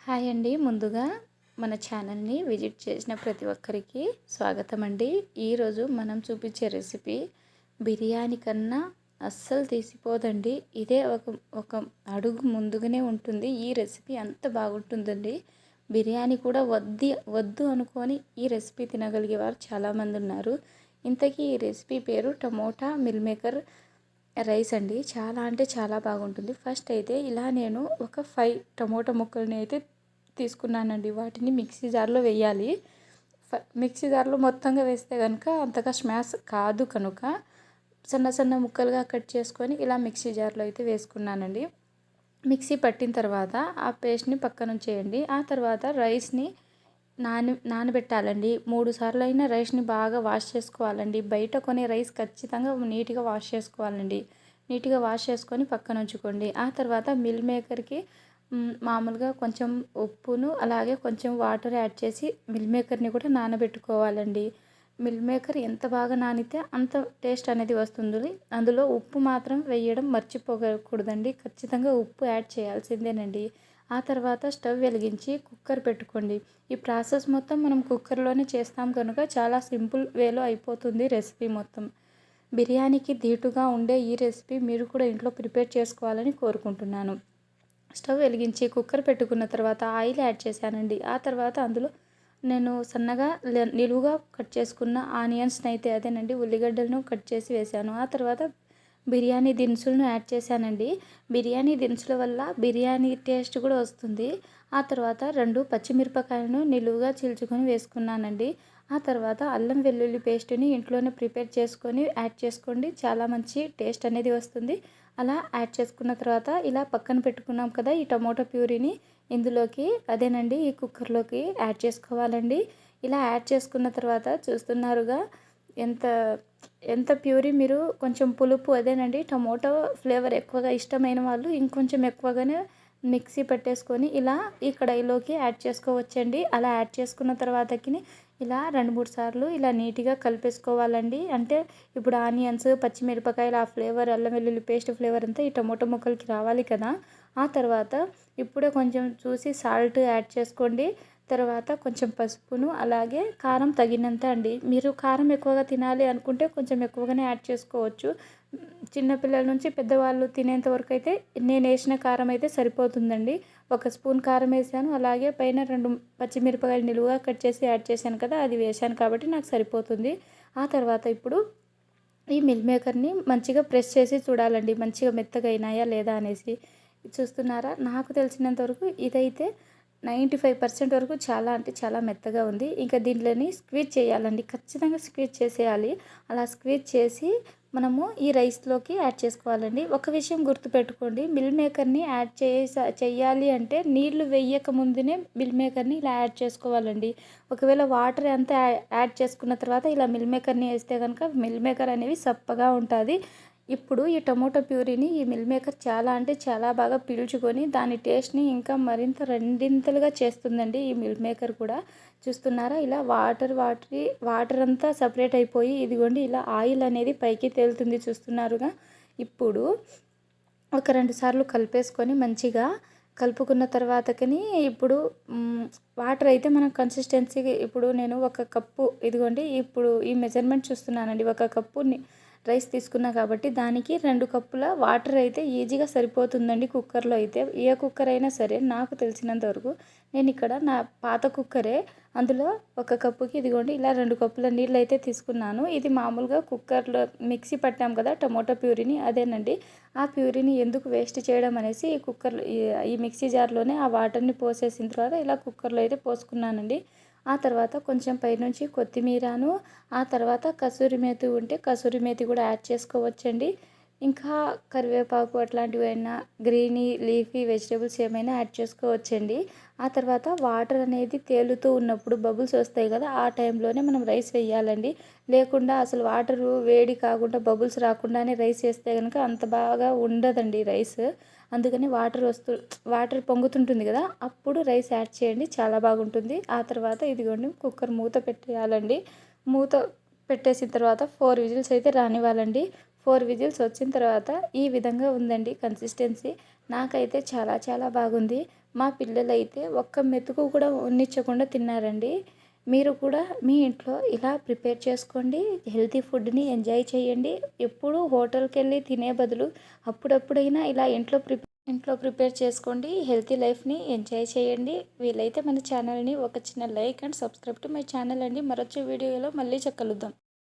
Hi అండి. ముందుగా మన ఛానల్ని విజిట్ చేసిన ప్రతి ఒక్కరికి స్వాగతం అండి. ఈరోజు మనం చూపించే రెసిపీ బిర్యానీ కన్నా అస్సలు తీసిపోదండి. ఇదే ఒక అడుగు ముందుగానే ఉంటుంది. ఈ రెసిపీ అంత బాగుంటుందండి. బిర్యానీ కూడా వద్దు అనుకొని ఈ రెసిపీ తినగలిగే వారు చాలామంది ఉన్నారు. ఇంతకీ ఈ రెసిపీ పేరు టమోటా మిల్ మేకర్ రైస్ అండి. చాలా అంటే చాలా బాగుంటుంది. ఫస్ట్ అయితే ఇలా నేను ఒక 5 టమోటా ముక్కల్ని అయితే తీసుకున్నానండి. వాటిని మిక్సీ జార్లో వేయాలి. మిక్సీ జార్లో మొత్తంగా వేస్తే కనుక అంతగా స్మాష్ కాదు కనుక సన్న సన్న ముక్కలుగా కట్ చేసుకొని ఇలా మిక్సీ జార్లో అయితే వేసుకున్నానండి. మిక్సీ పట్టిన తర్వాత ఆ పేస్ట్ని పక్కన ఉంచేయండి. ఆ తర్వాత రైస్ని నానబెట్టాలండి. 3 సార్లు అయినా రైస్ని బాగా వాష్ చేసుకోవాలండి. బయట కొనే రైస్ ఖచ్చితంగా నీట్గా వాష్ చేసుకోవాలండి. నీట్గా వాష్ చేసుకొని పక్కన ఉంచుకోండి. ఆ తర్వాత మిల్ మేకర్కి మామూలుగా కొంచెం ఉప్పును అలాగే కొంచెం వాటర్ యాడ్ చేసి మిల్ మేకర్ని కూడా నానబెట్టుకోవాలండి. మిల్ మేకర్ ఎంత బాగా నానితే అంత టేస్ట్ అనేది వస్తుంది. అందులో ఉప్పు మాత్రం వేయడం మర్చిపోకూడదండి. ఖచ్చితంగా ఉప్పు యాడ్ చేయాల్సిందేనండి. ఆ తర్వాత స్టవ్ వెలిగించి కుక్కర్ పెట్టుకోండి. ఈ ప్రాసెస్ మొత్తం మనం కుక్కర్లోనే చేస్తాం కనుక చాలా సింపుల్ వేలో అయిపోతుంది రెసిపీ మొత్తం. బిర్యానీకి ధీటుగా ఉండే ఈ రెసిపీ మీరు కూడా ఇంట్లో ప్రిపేర్ చేసుకోవాలని కోరుకుంటున్నాను. స్టవ్ వెలిగించి కుక్కర్ పెట్టుకున్న తర్వాత ఆయిల్ యాడ్ చేశానండి. ఆ తర్వాత అందులో నేను సన్నగా నిలువుగా కట్ చేసుకున్న ఆనియన్స్ని అయితే అదేనండి ఉల్లిగడ్డలను కట్ చేసి వేశాను. ఆ తర్వాత బిర్యానీ దినుసులను యాడ్ చేశానండి. బిర్యానీ దినుసుల వల్ల బిర్యానీ టేస్ట్ కూడా వస్తుంది. ఆ తర్వాత 2 పచ్చిమిరపకాయలను నిలువుగా చీల్చుకొని వేసుకున్నానండి. ఆ తర్వాత అల్లం వెల్లుల్లి పేస్ట్ని ఇంట్లోనే ప్రిపేర్ చేసుకొని యాడ్ చేసుకోండి. చాలా మంచి టేస్ట్ అనేది వస్తుంది. అలా యాడ్ చేసుకున్న తర్వాత ఇలా పక్కన పెట్టుకున్నాం కదా ఈ టమోటా ప్యూరీని ఇందులోకి అదేనండి ఈ కుక్కర్లోకి యాడ్ చేసుకోవాలండి. ఇలా యాడ్ చేసుకున్న తర్వాత చూస్తున్నారుగా ఎంత ఎంత ప్యూరీ మీరు కొంచెం పులుపు అదేనండి టమోటో ఫ్లేవర్ ఎక్కువగా ఇష్టమైన వాళ్ళు ఇంకొంచెం ఎక్కువగానే మిక్సీ పట్టేసుకొని ఇలా ఈ కడాయిలోకి యాడ్ చేసుకోవచ్చండి. అలా యాడ్ చేసుకున్న తర్వాతకి ఇలా 2-3 సార్లు ఇలా నీట్గా కలిపేసుకోవాలండి. అంటే ఇప్పుడు ఆనియన్స్ పచ్చిమిరపకాయలు ఆ ఫ్లేవర్ అల్లం వెల్లుల్లి పేస్ట్ ఫ్లేవర్ అంతా ఈ టమోటో ముక్కలకి రావాలి కదా. ఆ తర్వాత ఇప్పుడే కొంచెం చూసి సాల్ట్ యాడ్ చేసుకోండి. తర్వాత కొంచెం పసుపును అలాగే కారం తగినంత అండి. మీరు కారం ఎక్కువగా తినాలి అనుకుంటే కొంచెం ఎక్కువగానే యాడ్ చేసుకోవచ్చు. చిన్నపిల్లల నుంచి పెద్దవాళ్ళు తినేంత వరకు అయితే నేను వేసిన కారం అయితే సరిపోతుందండి. 1 స్పూన్ కారం వేసాను. అలాగే పైన 2 పచ్చిమిరపకాయలు నిలువుగా కట్ చేసి యాడ్ చేశాను కదా అది వేసాను కాబట్టి నాకు సరిపోతుంది. ఆ తర్వాత ఇప్పుడు ఈ మిల్ మేకర్ని మంచిగా ప్రెస్ చేసి చూడాలండి. మంచిగా మెత్తగా అయినాయా లేదా అనేసి. చూస్తున్నారా నాకు తెలిసినంత వరకు ఇదైతే 95% వరకు చాలా అంటే చాలా మెత్తగా ఉంది. ఇంకా దీంట్లోని స్క్వీజ్ చేయాలండి. ఖచ్చితంగా స్క్వీజ్ చేసేయాలి. అలా స్క్వీజ్ చేసి మనము ఈ రైస్లోకి యాడ్ చేసుకోవాలండి. ఒక విషయం గుర్తుపెట్టుకోండి, మిల్ మేకర్ని యాడ్ చేయాలి అంటే నీళ్లు వేయక ముందునే మిల్ మేకర్ని ఇలా యాడ్ చేసుకోవాలండి. ఒకవేళ వాటర్ అంతా యాడ్ చేసుకున్న తర్వాత ఇలా మిల్ మేకర్ని వేస్తే కనుక మిల్ మేకర్ అనేవి సప్పగా ఉంటుంది. ఇప్పుడు ఈ టమోటా ప్యూరీని ఈ మిల్ మేకర్ చాలా అంటే చాలా బాగా పీల్చుకొని దాని టేస్ట్ని ఇంకా మరింత రెండింతలుగా చేస్తుందండి ఈ మిల్ మేకర్ కూడా. చూస్తున్నారా ఇలా వాటర్ అంతా సపరేట్ అయిపోయి ఇదిగోండి ఇలా ఆయిల్ అనేది పైకి తేలుతుంది చూస్తున్నారుగా. ఇప్పుడు ఒక 2 సార్లు కలిపేసుకొని మంచిగా కలుపుకున్న తర్వాతకని ఇప్పుడు వాటర్ అయితే మనం కన్సిస్టెన్సీకి ఇప్పుడు నేను 1 కప్పు ఇదిగోండి ఇప్పుడు ఈ మెజర్మెంట్ చూస్తున్నానండి. 1 కప్పు రైస్ తీసుకున్నా కాబట్టి దానికి 2 కప్పుల వాటర్ అయితే ఈజీగా సరిపోతుందండి కుక్కర్లో అయితే. ఏ కుక్కర్ అయినా సరే నాకు తెలిసినంత వరకు నేను ఇక్కడ నా పాత కుక్కరే అందులో 1 కప్పుకి ఇదిగోండి ఇలా 2 కప్పుల నీళ్ళు అయితే తీసుకున్నాను. ఇది మామూలుగా కుక్కర్లో మిక్సీ పట్టాం కదా టమోటా ప్యూరీని అదేనండి. ఆ ప్యూరీని ఎందుకు వేస్ట్ చేయడం అనేసి ఈ కుక్కర్లో ఈ మిక్సీ జార్లోనే ఆ వాటర్ని పోసేసిన తర్వాత ఇలా కుక్కర్లో అయితే పోసుకున్నానండి. ఆ తర్వాత కొంచెం పైనుంచి కొత్తిమీరను ఆ తర్వాత కసూరి మేతి ఉంటే కసూరి మేతి కూడా యాడ్ చేసుకోవచ్చండి. ఇంకా కరివేపాకు అట్లాంటివైనా గ్రీనీ లీఫీ వెజిటేబుల్స్ ఏమైనా యాడ్ చేసుకోవచ్చండి. ఆ తర్వాత వాటర్ అనేది తేలుతూ ఉన్నప్పుడు బబుల్స్ వస్తాయి కదా ఆ టైంలోనే మనం రైస్ వేయాలండి. లేకుండా అసలు వాటరు వేడి కాకుండా బబుల్స్ రాకుండానే రైస్ వేస్తే కనుక అంత బాగా ఉండదండి రైస్. అందుకని వాటర్ పొంగుతుంటుంది కదా అప్పుడు రైస్ యాడ్ చేయండి చాలా బాగుంటుంది. ఆ తర్వాత ఇదిగోండి కుక్కర్ మూత పెట్టేయాలండి. మూత పెట్టేసిన తర్వాత 4 విజిల్స్ అయితే రానివ్వాలండి. 4 విజిల్స్ వచ్చిన తర్వాత ఈ విధంగా ఉందండి కన్సిస్టెన్సీ. నాకైతే చాలా చాలా బాగుంది. మా పిల్లలైతే ఒక్క మెతుకు కూడా ఉన్నిచ్చకుండా తిన్నారండి. మీరు కూడా మీ ఇంట్లో ఇలా ప్రిపేర్ చేసుకోండి. హెల్తీ ఫుడ్ని ఎంజాయ్ చేయండి. ఎప్పుడూ హోటల్కి వెళ్ళి తినే బదులు అప్పుడప్పుడైనా ఇలా ఇంట్లో ప్రిపేర్ చేసుకోండి. హెల్తీ లైఫ్ని ఎంజాయ్ చేయండి. వీలైతే మన ఛానల్ని ఒక చిన్న like and subscribe to my channel అండి. మరొచ్చే వీడియోలో మళ్ళీ కలుద్దాం.